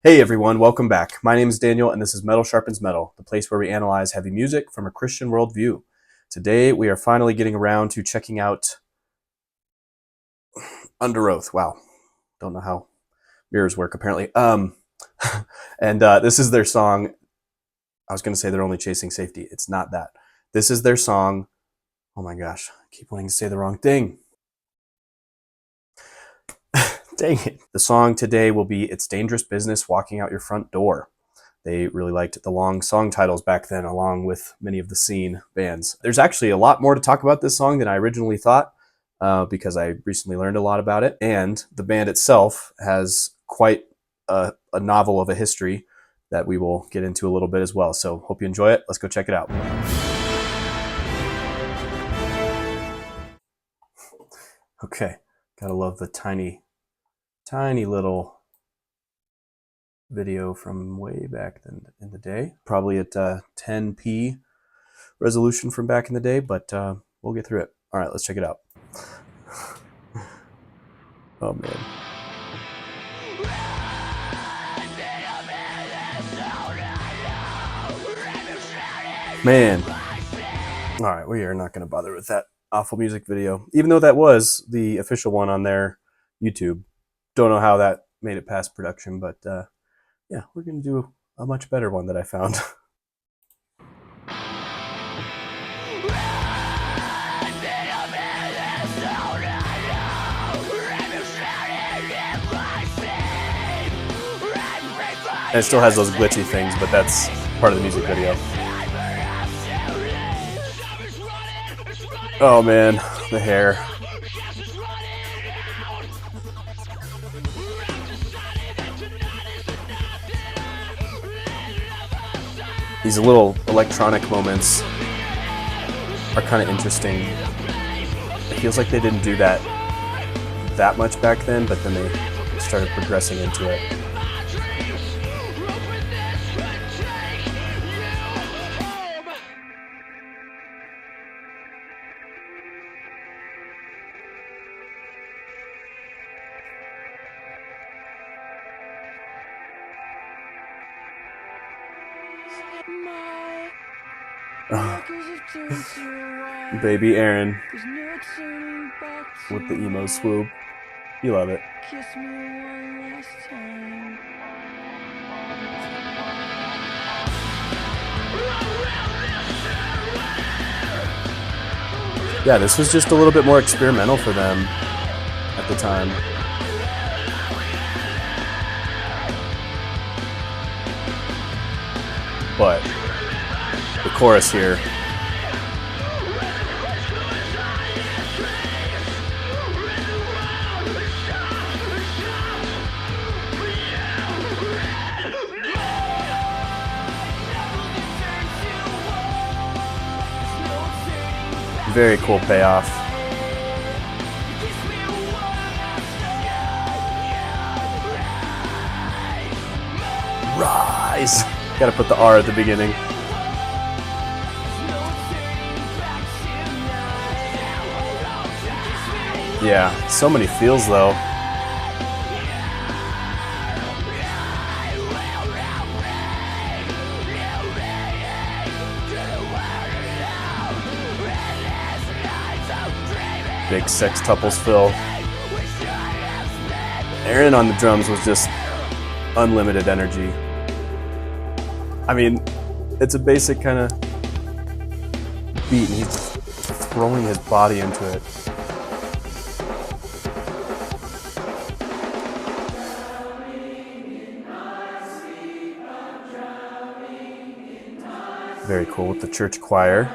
Hey everyone, welcome back. My name is Daniel and this is Metal Sharpens Metal, the place where we analyze heavy music from a Christian worldview. Today we are finally getting around to checking out Underoath. Wow, don't know how mirrors work apparently. And this is their song. I was going to say they're only chasing safety. It's not that. This is their song. Oh my gosh, I keep wanting to say the wrong thing. Dang it. The song today will be It's Dangerous Business Walking Out Your Front Door. They really liked the long song titles back then, along with many of the scene bands. There's actually a lot more to talk about this song than I originally thought, because I recently learned a lot about it. And the band itself has quite a novel of a history that we will get into a little bit as well. So hope you enjoy it. Let's go check it out. Okay, gotta love the tiny little video from way back in the day, probably at 10p resolution from back in the day, but we'll get through it. All right, let's check it out. Oh man. Man. All right, we are not going to bother with that awful music video, even though that was the official one on their YouTube. Don't know how that made it past production, but yeah, we're going to do a much better one that I found. And it still has those glitchy things, but that's part of the music video. Oh man, the hair. These little electronic moments are kind of interesting. It feels like they didn't do that much back then, but then they started progressing into it. Baby Aaron with the emo swoop. You love it. Yeah, this was just a little bit more experimental for them at the time. But the chorus here, very cool payoff. Rise! Gotta put the R at the beginning. Yeah, so many feels though. Big sextuples fill. Aaron on the drums was just unlimited energy. I mean, it's a basic kind of beat and he's just throwing his body into it. Very cool with the church choir.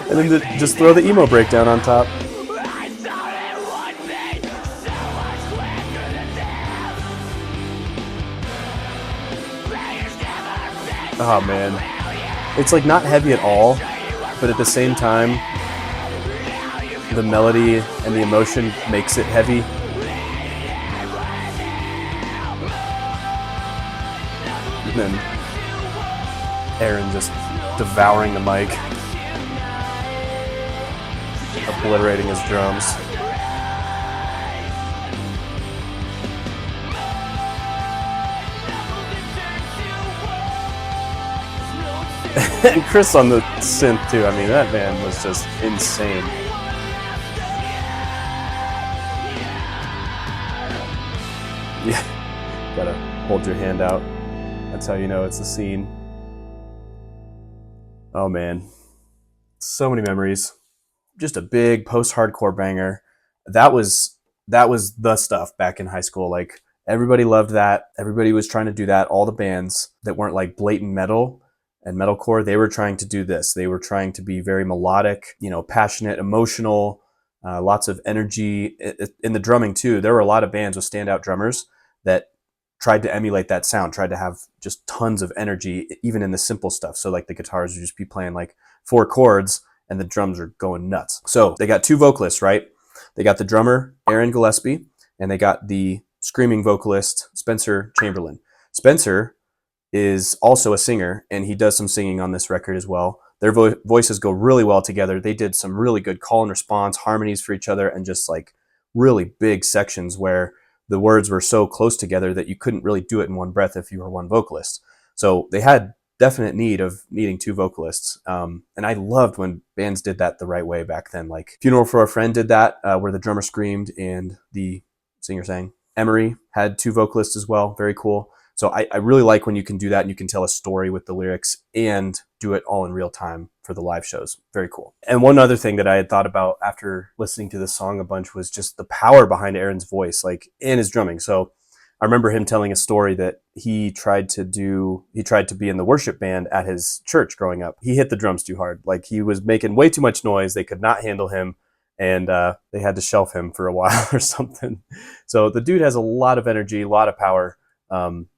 And then just throw the emo breakdown on top. Oh man. It's like not heavy at all, but at the same time, the melody and the emotion makes it heavy. And then Aaron just devouring the mic, obliterating his drums. And Chris on the synth too. I mean, that man was just insane. Yeah, gotta hold your hand out. That's how you know it's a scene. Oh man, so many memories. Just a big post-hardcore banger. That was the stuff back in high school. Like, everybody loved that. Everybody was trying to do that. All the bands that weren't like blatant metal and metalcore, they were trying to do this. They were trying to be very melodic, passionate, emotional, lots of energy. In the drumming too, there were a lot of bands with standout drummers that tried to emulate that sound, tried to have just tons of energy, even in the simple stuff. So like the guitars would just be playing like 4 chords and the drums are going nuts. So they got 2 vocalists, right? They got the drummer, Aaron Gillespie, and they got the screaming vocalist, Spencer Chamberlain. Spencer is also a singer, and he does some singing on this record as well. Their voices go really well together. They did some really good call and response harmonies for each other, and just like really big sections where the words were so close together that you couldn't really do it in one breath if you were one vocalist. So they had definite need of needing 2 vocalists. And I loved when bands did that the right way back then. Like Funeral for a Friend did that, where the drummer screamed and the singer sang. Emery had 2 vocalists as well. Very cool. So I really like when you can do that and you can tell a story with the lyrics and do it all in real time for the live shows. Very cool. And one other thing that I had thought about after listening to this song a bunch was just the power behind Aaron's voice, like, and his drumming. So I remember him telling a story that he tried to be in the worship band at his church growing up. He hit the drums too hard. Like, he was making way too much noise. They could not handle him. And they had to shelf him for a while or something. So the dude has a lot of energy, a lot of power.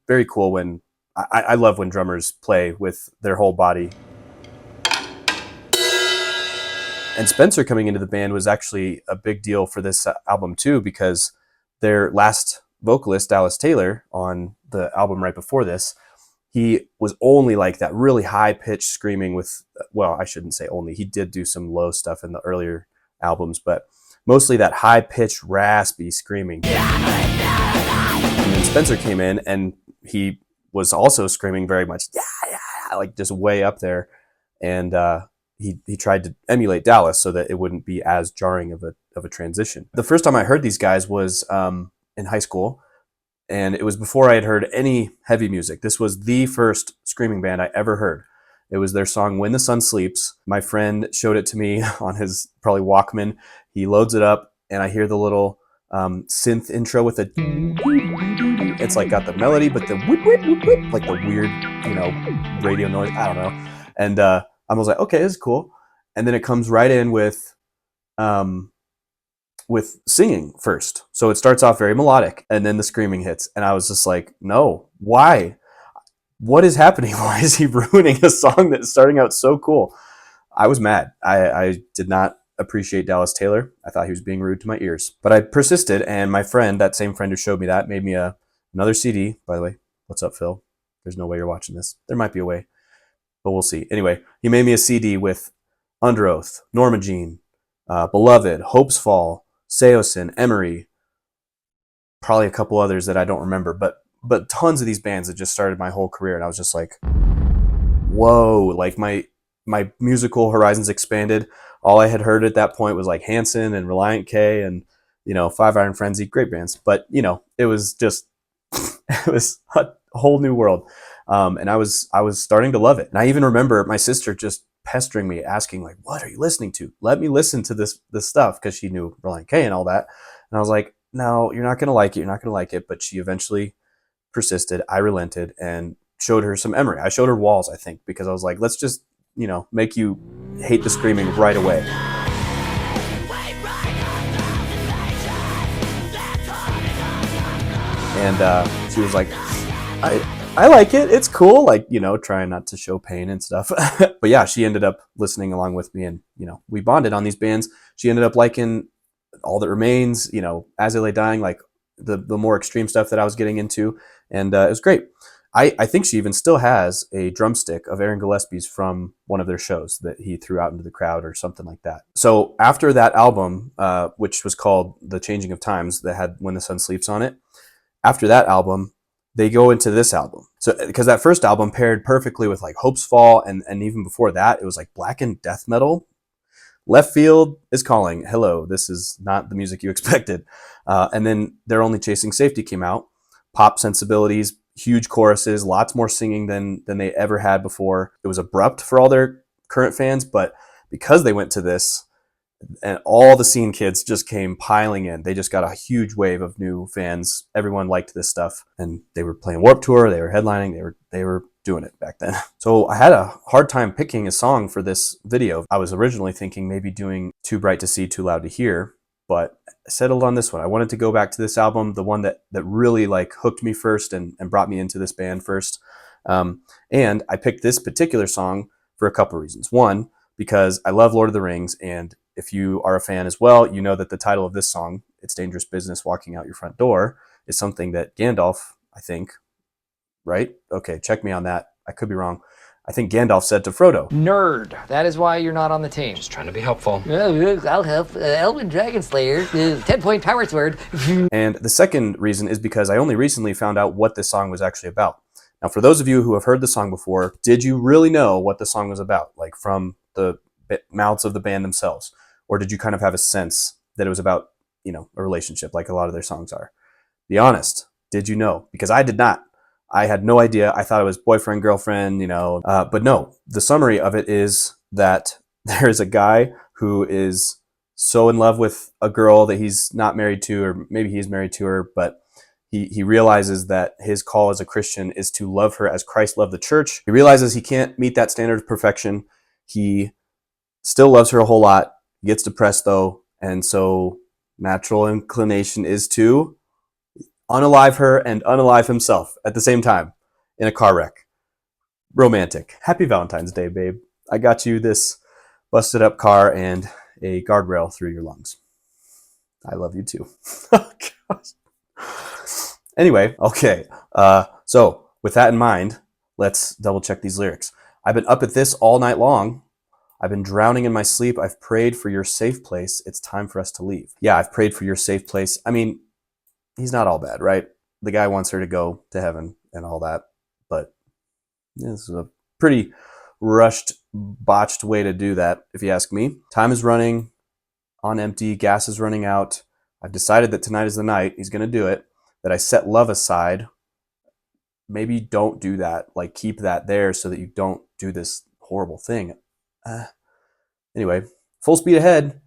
Very cool when I love when drummers play with their whole body. And Spencer coming into the band was actually a big deal for this album too, because their last vocalist, Dallas Taylor, on the album right before this, he was only like that really high pitched screaming with, well, I shouldn't say only, he did do some low stuff in the earlier albums, but mostly that high pitched raspy screaming. And then Spencer came in and he was also screaming very much, like just way up there. And he tried to emulate Dallas so that it wouldn't be as jarring of a transition. The first time I heard these guys was in high school, and it was before I had heard any heavy music. This was the first screaming band I ever heard. It was their song When the Sun Sleeps. My friend showed it to me on his probably Walkman. He loads it up and I hear the little synth intro with a, it's like got the melody, but the whip, whip, whip, whip, like the weird, radio noise. I don't know. And I was like, okay, this is cool. And then it comes right in with singing first. So it starts off very melodic and then the screaming hits. And I was just like, no, why? What is happening? Why is he ruining a song that's starting out so cool? I was mad. I did not appreciate Dallas Taylor. I thought he was being rude to my ears. But I persisted, and my friend, that same friend who showed me that, made me another CD. By the way, what's up, Phil? There's no way you're watching this. There might be a way, but we'll see. Anyway, he made me a CD with Underoath, Norma Jean, Beloved, Hope's Fall, Seosin, Emery, probably a couple others that I don't remember, but tons of these bands that just started my whole career, and I was just like, whoa, like my musical horizons expanded. All I had heard at that point was like Hanson and Reliant K and, Five Iron Frenzy, great bands. But, it was just, it was a whole new world. And I was starting to love it. And I even remember my sister just pestering me, asking like, what are you listening to? Let me listen to this stuff, because she knew Reliant K and all that. And I was like, no, you're not going to like it. You're not going to like it. But she eventually persisted. I relented and showed her some Emery. I showed her Walls, I think, because I was like, let's just, make you hate the screaming right away. And she was like, I like it. It's cool. Like, trying not to show pain and stuff. But yeah, she ended up listening along with me, and, we bonded on these bands. She ended up liking All That Remains, As I Lay Dying, like the more extreme stuff that I was getting into. And it was great. I think she even still has a drumstick of Aaron Gillespie's from one of their shows that he threw out into the crowd or something like that. So after that album, which was called The Changing of Times, that had When the Sun Sleeps on it, after that album, they go into this album. So because that first album paired perfectly with like Hope's Fall, and even before that, it was like blackened death metal. Left Field is Calling. Hello, this is not the music you expected. And then They're Only Chasing Safety came out. Pop sensibilities, huge choruses, lots more singing than they ever had before. It was abrupt for all their current fans, but because they went to this, and all the scene kids just came piling in. They just got a huge wave of new fans. Everyone liked this stuff, and they were playing Warped Tour. They were headlining. They were doing it back then. So I had a hard time picking a song for this video. I was originally thinking maybe doing Too Bright to See, Too Loud to Hear, but I settled on this one. I wanted to go back to this album, the one that really like hooked me first and brought me into this band first. And I picked this particular song for a couple reasons. One, because I love Lord of the Rings, and if you are a fan as well, you know that the title of this song, It's Dangerous Business Walking Out Your Front Door, is something that Gandalf, I think, right? Okay, check me on that. I could be wrong. I think Gandalf said to Frodo. Nerd. That is why you're not on the team. Just trying to be helpful. I'll help. Elven Dragon Slayer. 10-point power sword. And the second reason is because I only recently found out what this song was actually about. Now, for those of you who have heard the song before, did you really know what the song was about? Like from the mouths of the band themselves? Or did you kind of have a sense that it was about, a relationship like a lot of their songs are? Be honest. Did you know? Because I did not. I had no idea. I thought it was boyfriend, girlfriend, but no. The summary of it is that there's a guy who is so in love with a girl that he's not married to, or maybe he's married to her, but he realizes that his call as a Christian is to love her as Christ loved the church. He realizes he can't meet that standard of perfection. He still loves her a whole lot. He gets depressed though, and so natural inclination is to unalive her and unalive himself at the same time in a car wreck. Romantic. Happy Valentine's Day, babe. I got you this busted up car and a guardrail through your lungs. I love you too. Oh, gosh. Anyway, okay. So with that in mind, let's double check these lyrics. I've been up at this all night long. I've been drowning in my sleep. I've prayed for your safe place. It's time for us to leave. Yeah, I've prayed for your safe place. I mean, he's not all bad, right? The guy wants her to go to heaven and all that, but this is a pretty rushed, botched way to do that, if you ask me. Time is running on empty. Gas is running out. I've decided that tonight is the night. He's going to do it. That I set love aside. Maybe don't do that. Like, keep that there so that you don't do this horrible thing. Anyway, full speed ahead.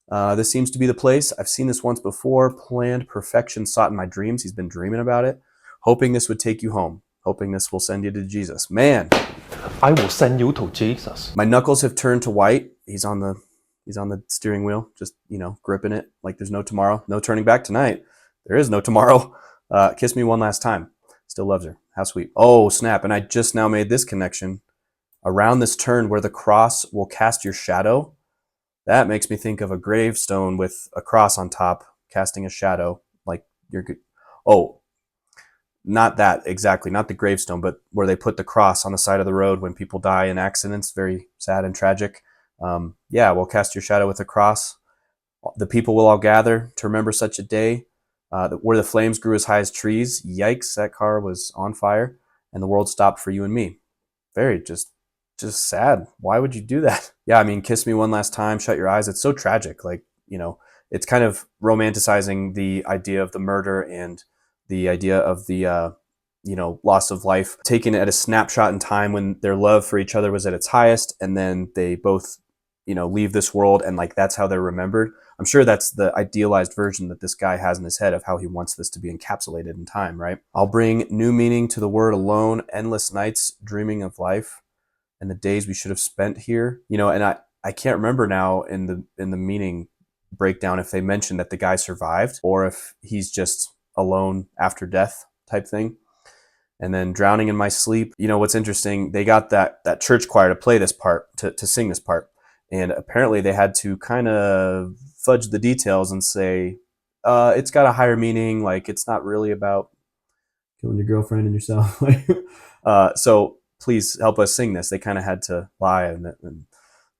This seems to be the place. I've seen this once before. Planned perfection sought in my dreams. He's been dreaming about it. Hoping this would take you home. Hoping this will send you to Jesus. Man. I will send you to Jesus. My knuckles have turned to white. He's on the steering wheel, just, gripping it like there's no tomorrow. No turning back tonight. There is no tomorrow. Kiss me one last time. Still loves her. How sweet. Oh, snap. And I just now made this connection. Around this turn where the cross will cast your shadow. That makes me think of a gravestone with a cross on top, casting a shadow. Like you're good. Oh, not that exactly, not the gravestone, but where they put the cross on the side of the road when people die in accidents. Very sad and tragic. Yeah, we'll cast your shadow with a cross. The people will all gather to remember such a day where the flames grew as high as trees. Yikes, that car was on fire and the world stopped for you and me. Very just sad. Why would you do that? Yeah, I mean, kiss me one last time, shut your eyes. It's so tragic. Like, it's kind of romanticizing the idea of the murder and the idea of the, loss of life taken at a snapshot in time when their love for each other was at its highest. And then they both, leave this world and like, that's how they're remembered. I'm sure that's the idealized version that this guy has in his head of how he wants this to be encapsulated in time, right? I'll bring new meaning to the word alone, endless nights dreaming of life and the days we should have spent here. And I can't remember now in the meaning breakdown if they mentioned that the guy survived or if he's just alone after death type thing. And then drowning in my sleep. What's interesting, they got that church choir to play this part, to sing this part. And apparently they had to kind of fudge the details and say, it's got a higher meaning. Like, it's not really about killing your girlfriend and yourself. So please help us sing this. They kind of had to lie, and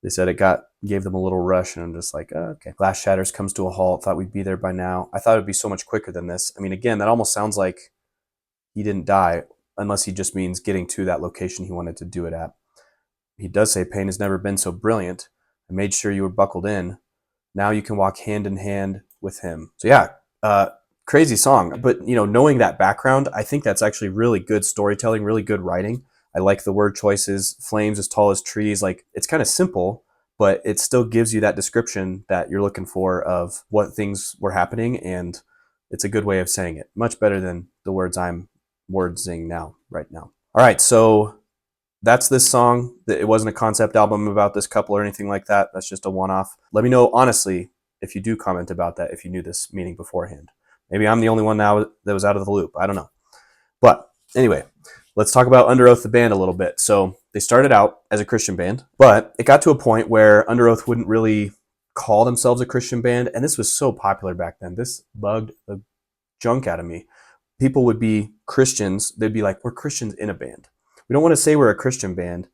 they said gave them a little rush, and I'm just like, oh, okay. Glass shatters, comes to a halt. Thought we'd be there by now. I thought it'd be so much quicker than this. I mean, again, that almost sounds like he didn't die, unless he just means getting to that location he wanted to do it at. He does say pain has never been so brilliant. I made sure you were buckled in. Now you can walk hand in hand with him. So yeah, crazy song. But knowing that background, I think that's actually really good storytelling, really good writing. I like the word choices, flames as tall as trees. Like, it's kind of simple, but it still gives you that description that you're looking for of what things were happening, and it's a good way of saying it. Much better than the words I'm wordsing right now. All right, so that's this song. It wasn't a concept album about this couple or anything like that. That's just a one-off. Let me know, honestly, if you do comment about that, if you knew this meaning beforehand. Maybe I'm the only one now that was out of the loop. I don't know. But anyway, let's talk about Underoath, the band, a little bit. So they started out as a Christian band, but it got to a point where Underoath wouldn't really call themselves a Christian band. And this was so popular back then. This bugged the junk out of me. People would be Christians. They'd be like, we're Christians in a band. We don't want to say we're a Christian band,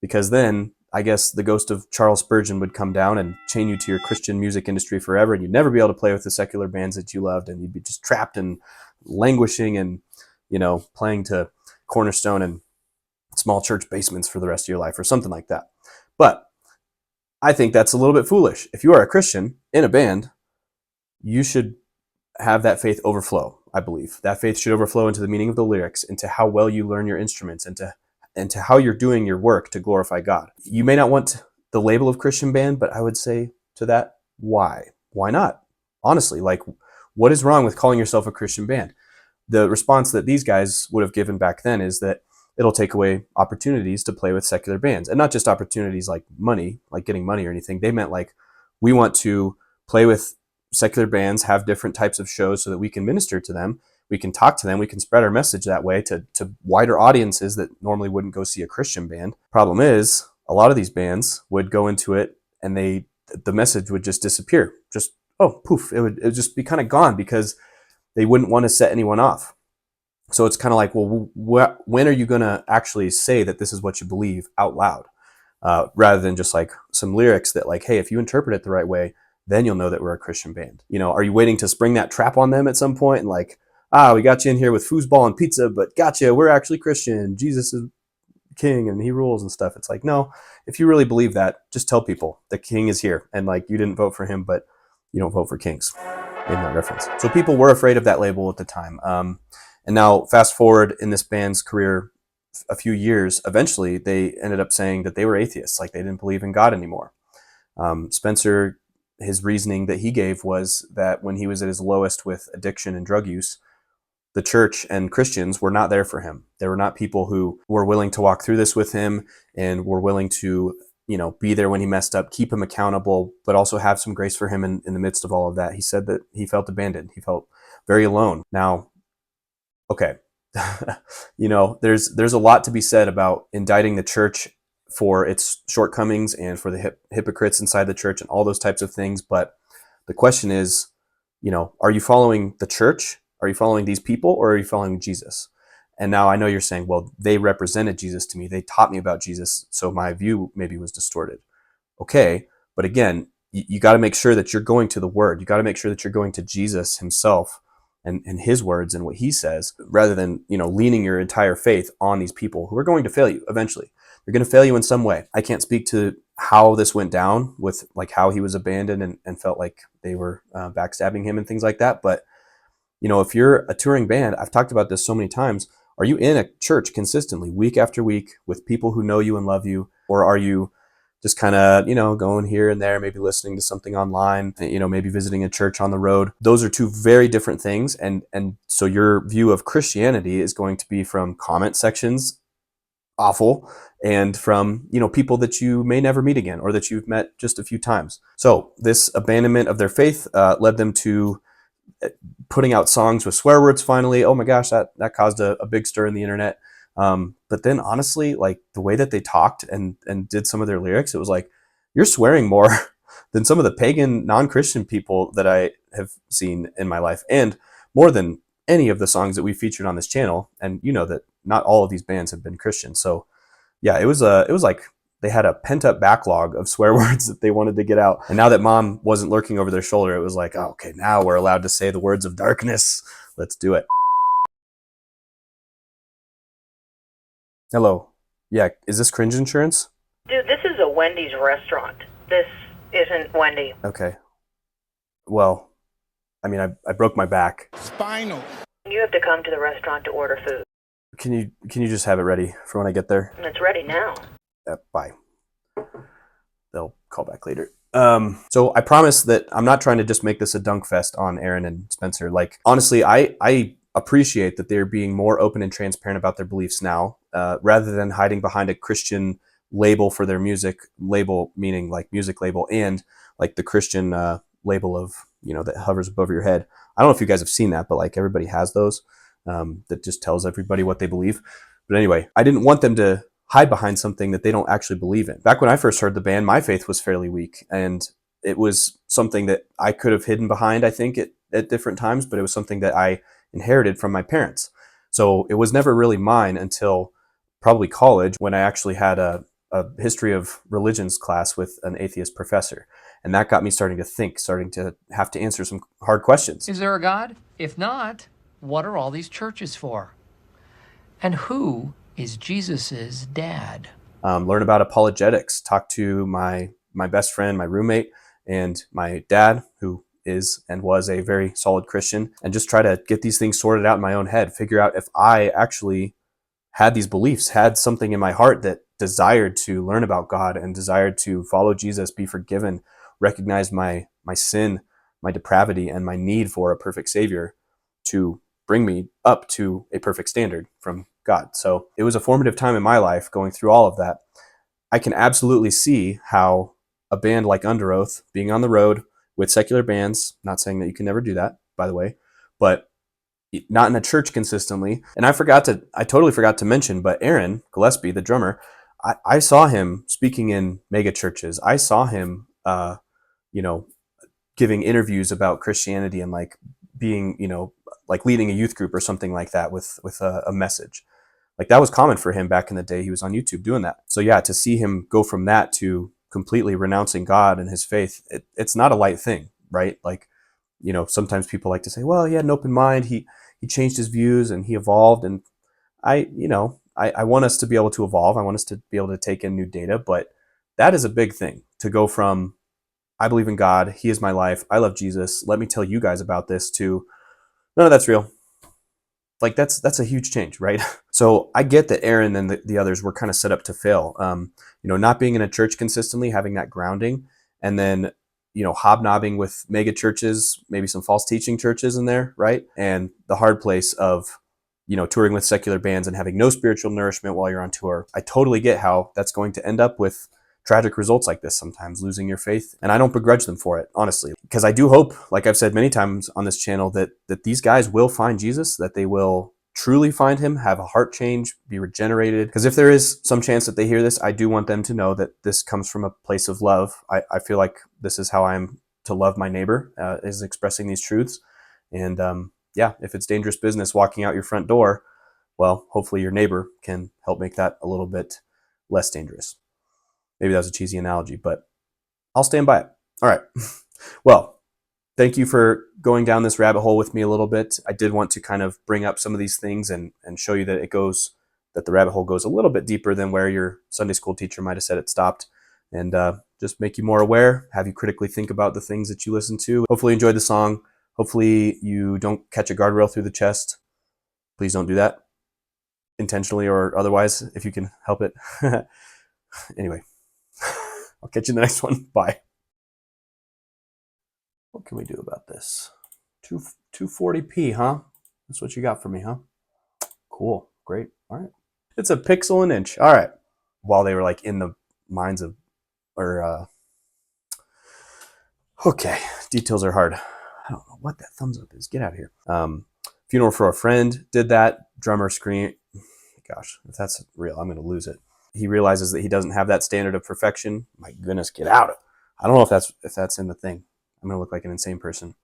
because then I guess the ghost of Charles Spurgeon would come down and chain you to your Christian music industry forever, and you'd never be able to play with the secular bands that you loved, and you'd be just trapped and languishing and playing to Cornerstone and small church basements for the rest of your life or something like that. But I think that's a little bit foolish. If you are a Christian in a band, you should have that faith overflow. I believe that faith should overflow into the meaning of the lyrics, into how well you learn your instruments, and to how you're doing your work to glorify God. You may not want the label of Christian band, but I would say to that, why? Why not? Honestly, like, what is wrong with calling yourself a Christian band? The response that these guys would have given back then is that it'll take away opportunities to play with secular bands. And not just opportunities like money, like getting money or anything. They meant like, we want to play with secular bands, have different types of shows so that we can minister to them, we can talk to them, we can spread our message that way to wider audiences that normally wouldn't go see a Christian band. Problem is, a lot of these bands would go into it and the message would just disappear. Just, oh, poof, it would just be kind of gone, because they wouldn't want to set anyone off. So it's kind of like, well, when are you going to actually say that this is what you believe out loud? Rather than just like some lyrics that like, hey, if you interpret it the right way, then you'll know that we're a Christian band. Are you waiting to spring that trap on them at some point and like, we got you in here with foosball and pizza, but gotcha, we're actually Christian. Jesus is king and he rules and stuff. It's like, no, if you really believe that, just tell people the king is here, and like, you didn't vote for him, but you don't vote for kings. In that reference. So people were afraid of that label at the time. And now fast forward in this band's career a few years, eventually they ended up saying that they were atheists, like they didn't believe in God anymore. Spencer, his reasoning that he gave was that when he was at his lowest with addiction and drug use, the church and Christians were not there for him. They were not people who were willing to walk through this with him and were willing to be there when he messed up, keep him accountable, but also have some grace for him in the midst of all of that. He said that he felt abandoned. He felt very alone. Now, okay, there's a lot to be said about indicting the church for its shortcomings and for the hypocrites inside the church and all those types of things. But the question is, are you following the church? Are you following these people, or are you following Jesus? And now I know you're saying, well, they represented Jesus to me. They taught me about Jesus, so my view maybe was distorted. Okay, but again, you got to make sure that you're going to the Word. You got to make sure that you're going to Jesus himself and his words and what he says, rather than leaning your entire faith on these people who are going to fail you eventually. They're going to fail you in some way. I can't speak to how this went down with like how he was abandoned and felt like they were backstabbing him and things like that. But if you're a touring band, I've talked about this so many times. Are you in a church consistently, week after week, with people who know you and love you? Or are you just kind of, going here and there, maybe listening to something online, maybe visiting a church on the road? Those are two very different things. And so your view of Christianity is going to be from comment sections, awful, and from, people that you may never meet again, or that you've met just a few times. So this abandonment of their faith led them to putting out songs with swear words finally. Oh my gosh, that caused a big stir in the internet. But then honestly, like the way that they talked and did some of their lyrics, it was like, you're swearing more than some of the pagan non-Christian people that I have seen in my life, and more than any of the songs that we featured on this channel, and you know that not all of these bands have been Christian. So yeah, it was like they had a pent up backlog of swear words that they wanted to get out. And now that mom wasn't lurking over their shoulder, it was like, oh, okay, now we're allowed to say the words of darkness. Let's do it. Hello. Yeah, is this cringe insurance? Dude, this is a Wendy's restaurant. This isn't Wendy. Okay. Well, I mean, I broke my back. Spinal. You have to come to the restaurant to order food. Can you just have it ready for when I get there? And it's ready now. Bye. They'll call back later. So I promise that I'm not trying to just make this a dunk fest on Aaron and Spencer. Like, honestly, I appreciate that they're being more open and transparent about their beliefs now, rather than hiding behind a Christian label for their music, label meaning like music label, and like the Christian label of, you know, that hovers above your head. I don't know if you guys have seen that, but like everybody has those, that just tells everybody what they believe. But anyway, I didn't want them to hide behind something that they don't actually believe in. Back when I first heard the band, my faith was fairly weak, and it was something that I could have hidden behind, I think, at different times, but it was something that I inherited from my parents. So it was never really mine until probably college, when I actually had a history of religions class with an atheist professor. And that got me starting to think, starting to have to answer some hard questions. Is there a God? If not, what are all these churches for? And who is Jesus's dad? Learn about apologetics, talk to my best friend, my roommate, and my dad, who is and was a very solid Christian, and just try to get these things sorted out in my own head, figure out if I actually had these beliefs, had something in my heart that desired to learn about God and desired to follow Jesus, be forgiven, recognize my sin, my depravity, and my need for a perfect Savior to bring me up to a perfect standard from God. So it was a formative time in my life going through all of that. I can absolutely see how a band like Underoath, being on the road with secular bands, not saying that you can never do that, by the way, but not in a church consistently. And I totally forgot to mention, but Aaron Gillespie, the drummer, I saw him speaking in mega churches. I saw him, giving interviews about Christianity and like being, like leading a youth group or something like that with a message. Like that was common for him back in the day. He was on YouTube doing that. So yeah, to see him go from that to completely renouncing God and his faith, it's not a light thing, right? Like, sometimes people like to say, well, he had an open mind. He changed his views and he evolved. And I want us to be able to evolve. I want us to be able to take in new data, but that is a big thing, to go from, I believe in God, he is my life, I love Jesus, let me tell you guys about this, to, no, that's real. Like that's a huge change, right? So I get that Aaron and the others were kind of set up to fail. Not being in a church consistently, having that grounding, and then, hobnobbing with mega churches, maybe some false teaching churches in there, right? And the hard place of, touring with secular bands and having no spiritual nourishment while you're on tour. I totally get how that's going to end up with tragic results like this sometimes, losing your faith. And I don't begrudge them for it, honestly, because I do hope, like I've said many times on this channel, that these guys will find Jesus, that they will truly find him, have a heart change, be regenerated. Because if there is some chance that they hear this, I do want them to know that this comes from a place of love. I feel like this is how I'm to love my neighbor, is expressing these truths. And if it's dangerous business walking out your front door, well, hopefully your neighbor can help make that a little bit less dangerous. Maybe that was a cheesy analogy, but I'll stand by it. All right. Well, thank you for going down this rabbit hole with me a little bit. I did want to kind of bring up some of these things and show you that that the rabbit hole goes a little bit deeper than where your Sunday school teacher might have said it stopped, and just make you more aware, have you critically think about the things that you listen to. Hopefully you enjoyed the song. Hopefully you don't catch a guardrail through the chest. Please don't do that, intentionally or otherwise, if you can help it. Anyway, I'll catch you in the next one. Bye. What can we do about this? 240p, huh? That's what you got for me, huh? Cool. Great. All right. It's a pixel an inch. All right. While they were like in the minds of, okay, details are hard. I don't know what that thumbs up is. Get out of here. Funeral for a Friend did that. Drummer scream. Gosh, if that's real, I'm going to lose it. He realizes that he doesn't have that standard of perfection. My goodness, get out. I don't know if that's in the thing. I'm going to look like an insane person.